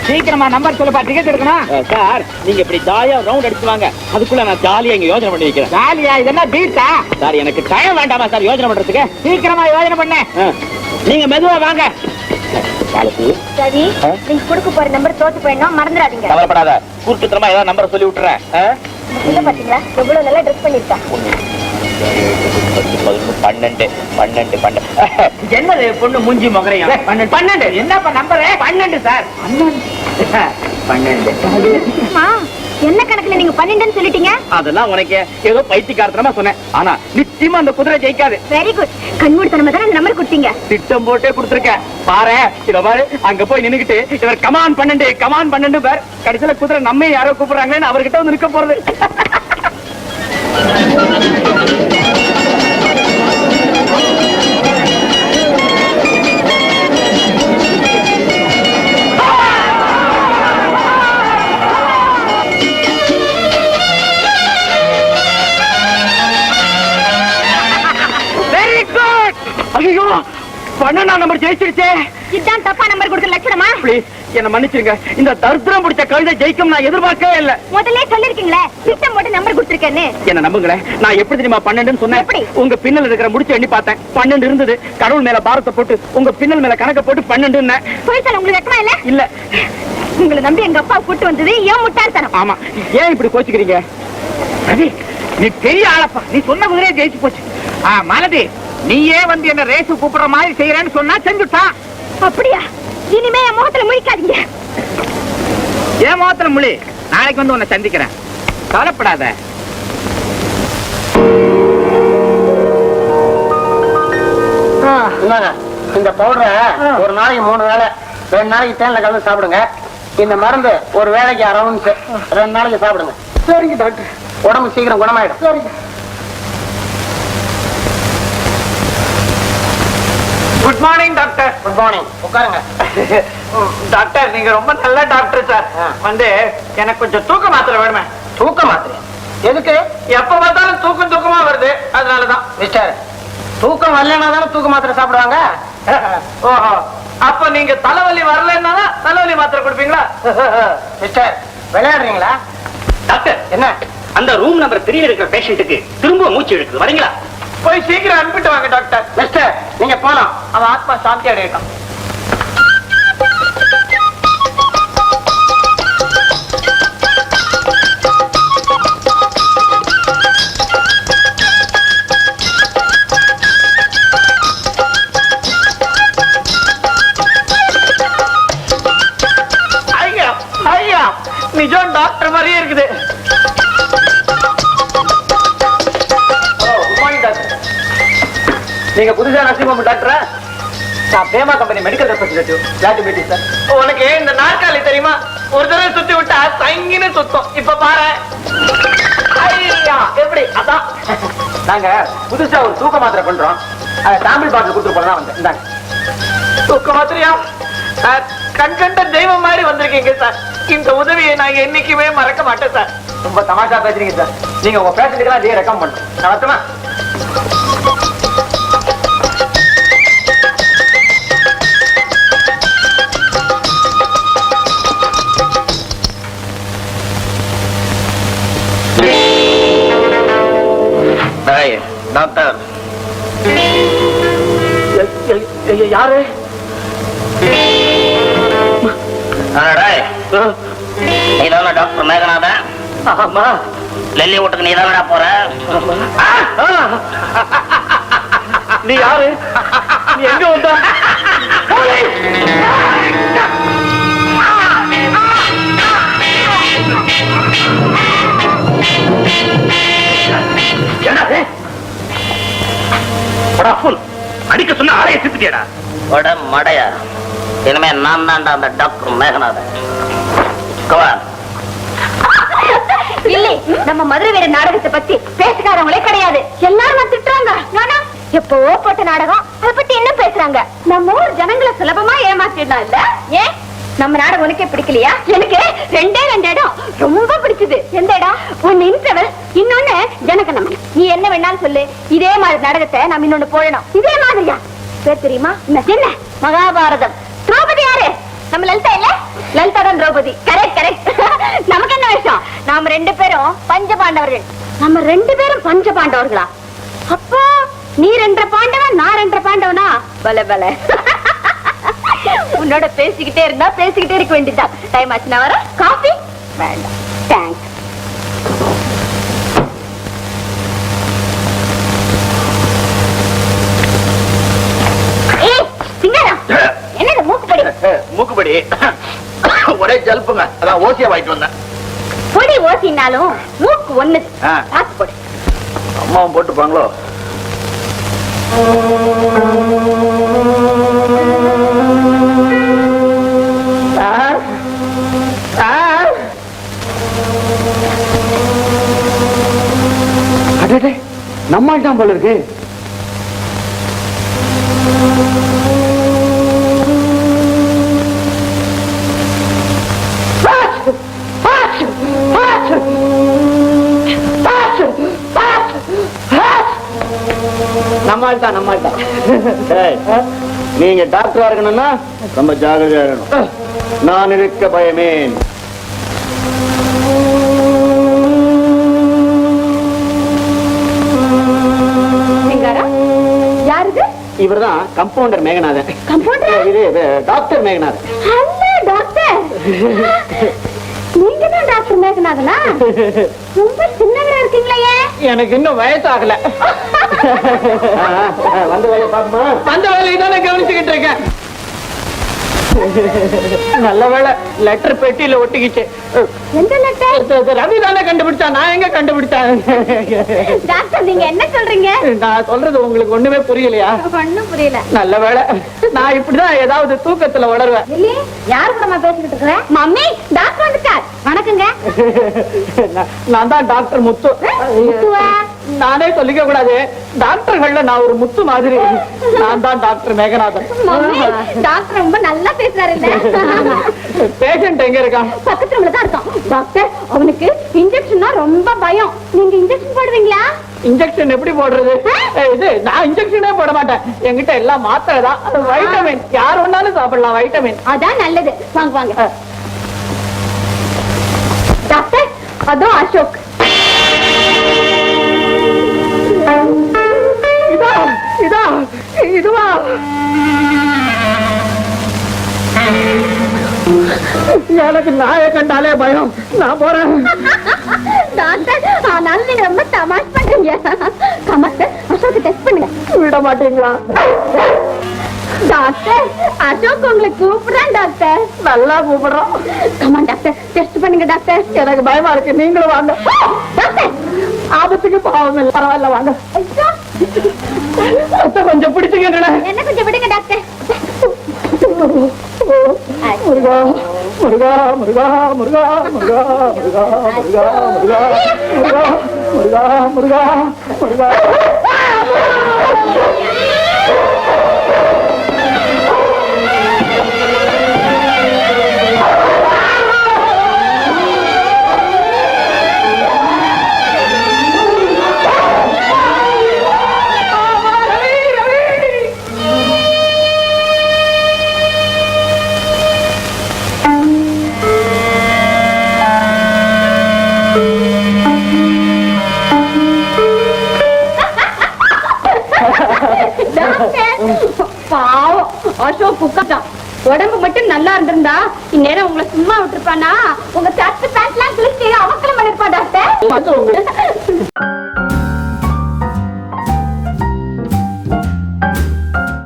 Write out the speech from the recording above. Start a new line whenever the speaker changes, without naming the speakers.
சீக்கிரமா நம்பர் சொல்லுப்பா, டிக்கெட் எடுக்கணும்.
சார் நீங்க இப்படி ஜாலியா ரவுண்ட் அடிச்சு வாங்க, அதுக்குள்ள நான் ஜாலியா இங்க யோசனை பண்ணி வைக்கிறேன்.
ஜாலியா? இதெல்லாம் பீட்டா
சார்? எனக்கு டைம் வேண்டாமா சார் யோசனை பண்றதுக்கு?
சீக்கிரமா யோசனை பண்ண.
நீங்க மெதுவா வாங்க.
சரி, நீங்க கொடுக்க போற நம்பர் தோத்து போயிடணும், மறந்துடாதீங்க.
கவலைப்படாத, கூட்டுத்தரமா ஏதாவது நம்பர் சொல்லி விட்டுறேன்.
பாத்தீங்களா எவ்வளவு நல்லா ட்ரெஸ் பண்ணிருக்கா.
12
என்னது பொண்ணு மூஞ்சி முகரையா? 12 என்னப்பா நம்பர்? 12 சார். 12
என்ன கணக்குல நீங்க 12 சொல்லிட்டீங்க?
அதெல்லாம் உனக்கு ஏதோ பைத்தியக்காரத்தனமா சொன்னேன். ஆனா நிச்சயமா அந்த குதிரை ஜெயிக்காது.
Very good. கண்மூடித்தனமா தான் அந்த நம்பர் கொடுத்தீங்க.
திட்டம் போட்டே கொடுத்துருக்கேன். பாரு இத பாரு, அங்க போய் நின்னுக்கிட்டு இவர் கமான் 12 பேர், கடைசியில குதிரை நம்ம யாரோ கூப்பிடுறாங்கன்னு அவர்கிட்ட வந்து நிற்க போறது. ஐயோ, 12ஆம் நம்பர் ஜெயிச்சிருச்சே.
இதான் தப்பா நம்பர் கொடுக்க லட்சணமா?
ப்ளீஸ் என்ன மன்னிச்சிருங்க. இந்த தரித்திரம் பிடிச்ச கவிதை ஜெயிக்கும் நான் எதிர்பார்க்கவே இல்ல.
முதல்ல சொல்லிருக்கீங்களே திட்டம் போட்டு நம்பர் கொடுத்திருக்கேன்னு.
என்ன நம்புங்களேன், நான் எப்படி தெரியுமா 12 சொன்னேன்? உங்க பின்னல் இருக்கிற முடிச்சு எண்ணி பார்த்தேன், 12 இருந்தது. கடவுள் மேல பாரத்தை போட்டு உங்க பின்னல் மேல கணக்க போட்டு 12.
போயிட்டால உங்களுக்கு வெக்கமா இல்ல?
இல்ல.
உங்களை நம்பி எங்க அப்பா கூட்டு வந்தது ஏன் முட்டாள்தனம்.
ஆமா, ஏன் இப்படி கோச்சுக்கிறீங்க?
ரவி, நீ பெரிய ஆளப்பா. நீ சொன்ன குதிரையே ஜெயிச்சு போச்சு. மாலதி, நீயே வந்து என்ன ரேசு கூப்பிடுற மாதிரி செய்யறேன்னு சொன்னா செஞ்சுட்டான்.
அப்படியா? இனிமே என் முகத்துல முழிக்காதீங்க.
ஏன் முகத்துல முழி? நாளைக்கு வந்து உன்னை சந்திக்கிறேன், கவலைப்படாத.
இந்த பவுடரை ஒரு நாளைக்கு 3 வேளை, 2 நாளைக்கு தேன்ல கலந்து சாப்பிடுங்க. இந்த மருந்து ஒரு வேளைக்கு அரௌண்ட் 2 நாளைக்கு சாப்பிடுங்க. சரிங்க டாக்டர். உடம்பு சீக்கிரம் குணமாயிடும். சரிங்க.
Good morning doctor.
Good morning. உட்காருங்க.
டாக்டர், நீங்க ரொம்ப நல்ல டாக்டர் சார். வந்து எனக்கு கொஞ்சம் தூக்க மாத்திரை வேணுமே.
தூக்க மாத்திரை எதுக்கு?
எப்ப பார்த்தாலும் தூக்கமா வருது, அதனாலதான்.
மிஸ்டர், தூக்கம் வரலன்னா தானே தூக்க மாத்திரை சாப்பிடுவாங்க.
ஓஹோ, அப்ப நீங்க தலைவலி வரலன்னா தலைவலி மாத்திரை கொடுப்பீங்களா?
மிஸ்டர், விளையாடுறீங்களா?
டாக்டர்,
என்ன?
அந்த ரூம் நம்பர் 3 இருக்கிற பேஷண்ட்டுக்கு திரும்ப மூச்சு எடுக்குது, வரீங்களா?
போய் சீக்கிரம் அனுப்பிட்டு வாங்க டாக்டர்.
மிஸ்டர், நீங்க போலாம்.
அவன் ஆத்மா சாந்தி அடையட்டும். ஐயா ஐயா, நிஜம் டாக்டர் மாதிரியே இருக்குது.
நீங்க புதுசா நர்சிங் ஹோம் டாக்டரா? நான் Pema company medical representative. glad to meet you, sir.
உனக்கு இந்த நாற்காலி தெரியுமா? ஒரு தடவை சுத்தி விட்டா சங்கின்னு சுத்தம். இப்ப பாரு. ஐயா, எப்படி? அதான்
நாங்க புதுசா ஒரு தூக்க மாத்திரை பண்றோம். சாம்பிள் பாட்டில் கொடுத்து போலாம் வந்தேன். இந்தாங்க.
தூக்க மாத்திரையா? கண் கண்ட தெய்வம் மாதிரி வந்திருக்கீங்க சார். இந்த உதவியை நான் என்னைக்குமே மறக்க மாட்டேன் சார்.
ரொம்ப தமாஷா பேசுறீங்க சார். நீங்க உங்க பேஷண்ட்டுக்கு அதே ரெக்கமெண்ட் பண்றோம். நான் வரட்டுமா?
டாக்டர்
யாரு?
நீதான டாக்டர் மேகநாதன்?
ஆமா.
லெல்லி வீட்டுக்கு நீதானடா போற?
நீ யாரு? நீ எங்க வந்த? அடிக்க சொன்ன ஆளைய சித்துட்டியடா.
மடையா, இனிமே நான் தான்டா அந்த டாக்டர் மேகநாதன்.
இல்லை, நம்ம மதுரை வீர நாடகத்தை பத்தி பேசுகாரங்களே கிடையாது. எல்லாரும் திட்டுறாங்க. எப்பவோ போட்ட நாடகம், அதை பத்தி என்ன பேசுறாங்க? நம்ம ஊர் ஜனங்களை சுலபமா ஏமாத்திடலாம் இல்ல? ஏன் நம்ம நாடகம் உனக்கே பிடிக்கலையா? எனக்கு 2 இடம் ரொம்ப பிடிச்சது. எந்த இடம்? ஒன்னு இன்டர்வல், இன்னொன்னு ஜனகணமன. எல்லாரும் சொல்லு இதே மாதிரி நாடகத்தை நம்ம இன்னொன்னு போடணும். இதே மாதிரியா? பேர் தெரியுமா? என்ன? மகாபாரதம். திரௌபதி யாரு? நம்ம லலிதா இல்ல? லலிதா தான் திரௌபதி. Correct correct. நமக்கு என்ன விஷயம்? நாம 2 பேரும் பஞ்ச பாண்டவர்கள். நம்ம 2 பேரும் பஞ்ச பாண்டவர்களா? அப்போ நீ 2 பாண்டவன், நான் 2 பாண்டவனா? பல பல. உன்னோட பேசிக்கிட்டே இருந்தா பேசிக்கிட்டே இருக்க வேண்டியதா. டைம் ஆச்சு, நான் வரேன். காஃபி வேண்டாம், தேங்க்ஸ். என்னது மூக்குப்படி?
மூக்குப்படி ஒரே ஜல்புங்க, அதான் ஓசியா வாங்கிட்டு வந்தேன்.
பொடி ஓசினாலும் மூக்கு ஒண்ணு. பார்த்து போடு.
அம்மாவும் போட்டுப்பாங்களோ?
நம்மால் தான் போல இருக்கு. நம்மால் தான் நம்மால் தான்.
நீங்க டாக்டரா இருக்கணும்னா ரொம்ப ஜாகிரதையா இருக்கணும். நான் இருக்க பயமே.
யாருது?
இவர்தான் கம்பவுண்டர் மேகநாதன்.
கம்பவுண்டர்?
இது டாக்டர் மேகநாதன்.
Hello doctor. நீங்க தான் டாக்டர் மேகநாதனா? ரொம்ப சின்னவரா இருக்கீங்களே.
எனக்கு இன்னும் வயசாகல.
வந்த வேலையை பாப்போமா?
அந்த வேலையை தானே கவனிச்சுக்கிட்டு இருக்கேன். நல்ல வேலை லெட்டர் பெட்டியில ஒட்டிக்கிச்சு.
எந்த லெட்டர்?
ரவி தானே கண்டுபிடிச்சா, நான் எங்க கண்டுபிடிச்சேன்?
டாக்டர் நீங்க என்ன சொல்றீங்க?
நான் சொல்றது உங்களுக்கு ஒண்ணுமே புரியலையா?
ஒண்ணும் புரியல.
நல்ல வேலை, நான் இப்படிதான் ஏதாவது தூக்கத்துல வளருவேன்.
இல்லையே, யாரு கூட பேசிக்கிட்டு இருக்கிறேன்? மம்மி, டாக்டர் வந்துட்டார். வணக்கங்க.
நான் தான் டாக்டர் முத்து.
முத்துவா?
நானே சொல்லிக்க கூடாது, டாக்டர்கள்ல நான் ஒரு முத்து மாதிரி. நான் தான் டாக்டர் மேகநாதன்.
மம்மி, டாக்டர் ரொம்ப நல்லா பேசுறாரு.
பேஷண்ட் எங்க இருக்கான்?
பக்கத்து ரூம்ல தான் இருக்கான். டாக்டர், அவனுக்கு இன்ஜெக்ஷன்னா ரொம்ப பயம். நீங்க இன்ஜெக்ஷன் போடுவீங்களா?
இன்ஜெக்ஷன் எப்படி போடுறது? இது நான் இன்ஜெக்ஷனே போட மாட்டேன். என்கிட்ட எல்லாம் மாத்திரை தான். வைட்டமின் யார் வேணாலும் சாப்பிடலாம். வைட்டமின்
அதான் நல்லது. வாங்க வாங்க. டாக்டர், அதோ அசோக்.
இதா இதா இதுவா? எனக்கு நாயை கண்டாலே பயம். நான் போறேன்.
டாக்டர், ஆனாலும் நீங்க ரொம்ப தமாஷ் பண்றீங்க. கமாஸ்டர், அசோக் டெஸ்ட் பண்ணுங்க.
விட மாட்டீங்களா?
டாக்டர், அசோக் உங்களை கூப்பிடுறேன் டாக்டர்.
நல்லா கூப்பிடுறோம்.
கமான் டாக்டர், டெஸ்ட் பண்ணுங்க டாக்டர்.
எனக்கு பயமா இருக்கு, நீங்களும் வாங்க.
டாக்டர்,
ஆபத்துக்கு பாவம் இல்லை, பரவாயில்ல வாங்க.
ஐயோ,
கொஞ்சம் பிடிச்சுக்கீங்களே.
என்ன கொஞ்சம் விடுங்க டாக்டர்.
முருகா முருகா முருகா முருகா முருகா முருகா முருகா முருகா முருகா முருகா முருகா.
பாவம் அசோக் குக்கான். உடம்பு மட்டும் நல்லா இருந்திருந்தா இந்நேரம் உங்களை சும்மா விட்டுருப்பானா? உங்க சட்டு பேண்ட் எல்லாம் கிழிச்சு அவக்கலம் பண்ணிருப்பா டாக்டர்.